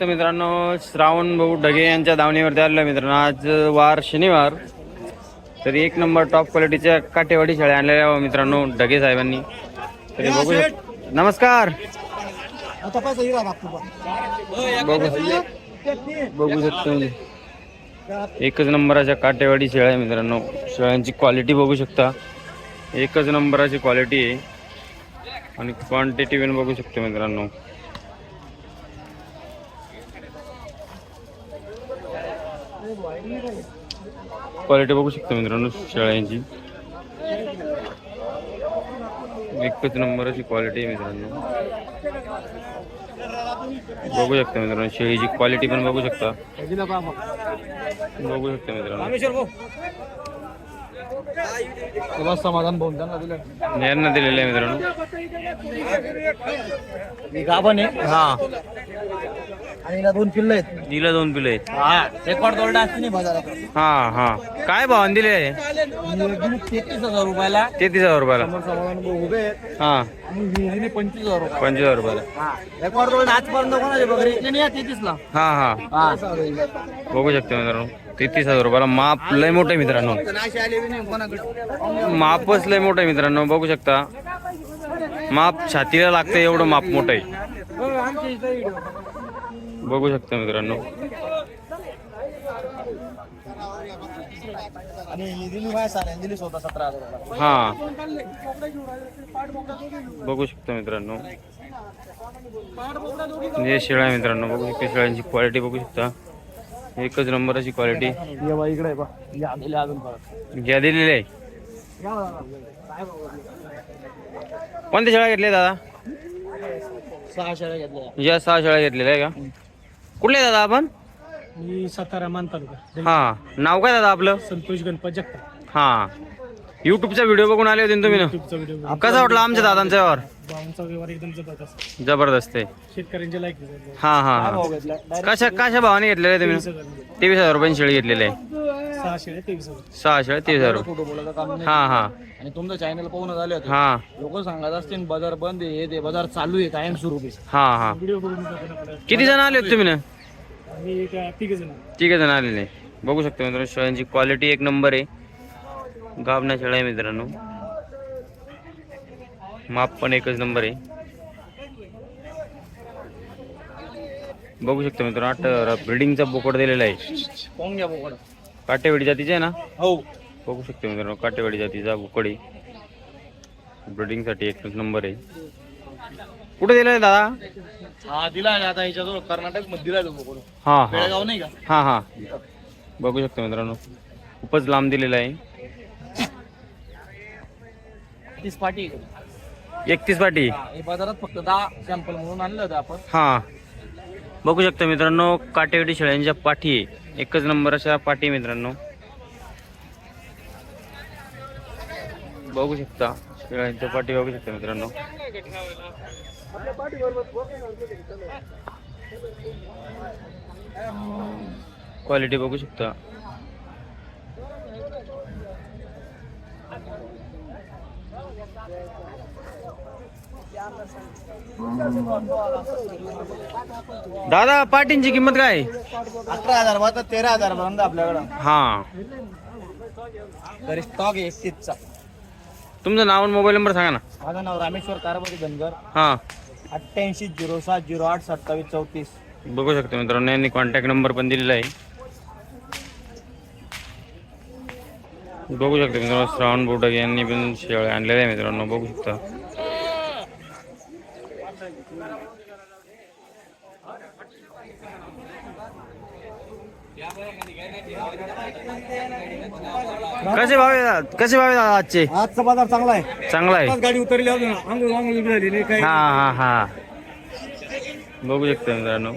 शकता मित्रांनो, श्रावण भाऊ ढगे यांच्या दावणीवरती आलेलो मित्रांनो. आज वार शनिवार, तरी एक नंबर टॉप क्वालिटीच्या काटेवाडी शेळ्या आणलेल्या मित्रांनो ढगे साहेबांनी. तरी बघू नमस्कार. बघू शकतो एकच नंबराच्या काटेवाडी शेळ्या आहे मित्रांनो. शेळ्यांची क्वालिटी बघू शकता, एकच नंबराची क्वालिटी आहे आणि क्वांटिटी पण बघू शकतो मित्रांनो. क्वालिटी बघू शकतो मित्रांनो शेळ्यांची, एकच नंबराची क्वालिटी आहे मित्रांनो. बघू शकता मित्रांनो शेळीची क्वालिटी पण बघू शकता, बघू शकता मित्रांनो. समाधान यांना दिलेलं आहे मित्रांनो. हा आणि दोन पिल्ल आहेत. दिला दोन पिल्ले आहेत. हा रेकॉर्ड तोडला असते नाही बाजारात. हा हा काय भावाने दिले? 33,000 रुपयाला. 33,000 रुपयाला. उभे आहेत. हा 25,000 रुपये. 25,000 रुपयाला. रेकॉर्ड तोडला आजपर्यंत कोणाचे बघरे इथले नाही 33ला. हा हा बघू शकता मित्रांनो 33,000 रुपयाला. माप लय मोठं आहे मित्रांनो, मापच लय मोठं आहे मित्रांनो. बघू शकता माप छातीला लागतं एवढं माप मोठं आहे. बघू शकता मित्रांनो. हा बघू शकता मित्रांनो हे शेळ्या मित्रांनो. बघू शकता शेळ्यांची क्वालिटी बघू शकता, एकच नंबराची क्वालिटी. घ्या दिलेली आहे. कोणत्या शेळ्या घेतल्या दादा? 6 शेळ्या घेतल्या. या 6 शेळ्या घेतलेल्या आहे का? कुठले दादा आपण? मी सातारा मान तालुका. हा नाव काय दादा आपलं? संतोष गणपत जगताप. हा युट्यूबचा व्हिडिओ बघून आले होते तुम्ही ना? कसा वाटला आमच्या दादांचा व्यवहार? व्यवहार एकदम जबरदस्त, जबरदस्त आहे. शेतकऱ्यांच्या लायक. हा हा हा कशा भावाने घेतलेले तुम्ही? 23,000 रुपयांची शेळी घेतलेली आहे. 6 शेळ्या 23,000. 6 शेळ्या 23,000 रुपये. हा हा आणि तुमचं चॅनल पाहून झाले होते. हा लोक सांगत असतील बाजार बंद आहे, ते बाजार चालू आहे कायम स्वरूपी. हा हा किती जण आले होते तुम्ही ना? मी 3 जण आलेले. बघू शकतो मित्रांनो शेळ्यांची क्वालिटी एक नंबर आहे. गाभण्या शेळ्या आहे मित्रांनो, माप पण एकच नंबर आहे. बघू शकतो मित्रांनो 8 ब्रीडिंगचा बोकड दिलेला आहे. बोकड काटेवाडी जातीचे आहे ना? हो. बघू शकतो मित्रांनो काटेवाडी जातीचा बोकड आहे. ब्रीडिंग साठी एक नंबर आहे. कुठे दिलाय दादा? हा दिला आता ह्याच्याजवळ कर्नाटक मध्ये दिला तो बोकड. हा बेळगाव नाही का? हा हा बघू शकतो मित्रांनो खूपच लांब दिलेला आहे. 30 पाटी. 31 पाटी. हे बाजारात फक्त 10 सॅम्पल म्हणून आणलं होतं आपण. हा बघू शकता मित्रांनो काटेवाडी शेळ्यांच्या पाठी आहे, एकच नंबर अशा पाठी मित्रांनो. बघू शकता शेळ्यांच्या पाठी बघू शकता मित्रांनो. क्वालिटी बघू शकता. दादा पाटींची किंमत काय? 11,000 तर 13,000 पर्यंत आपल्याकडं. हा तरी स्टॉक आहे 31चा. तुमचं नाव आणि मोबाईल नंबर सांगा ना. माझं नाव रामेश्वर कारभारी धनगर. हा 88 07 08 27 34. बघू शकतो मित्रांनो यांनी कॉन्टॅक्ट नंबर पण दिलेला आहे. बघू शकतो मित्रांनो श्रावण बोडक यांनी पण शेळ्या आणलेल्या आहे मित्रांनो. बघू शकता कसे भाव आहे दादा आजचे? आजचा बाजार चांगला आहे. चांगला आहे. गाडी उतरली अजून. हा हा हा बघू शकतो मित्रांनो.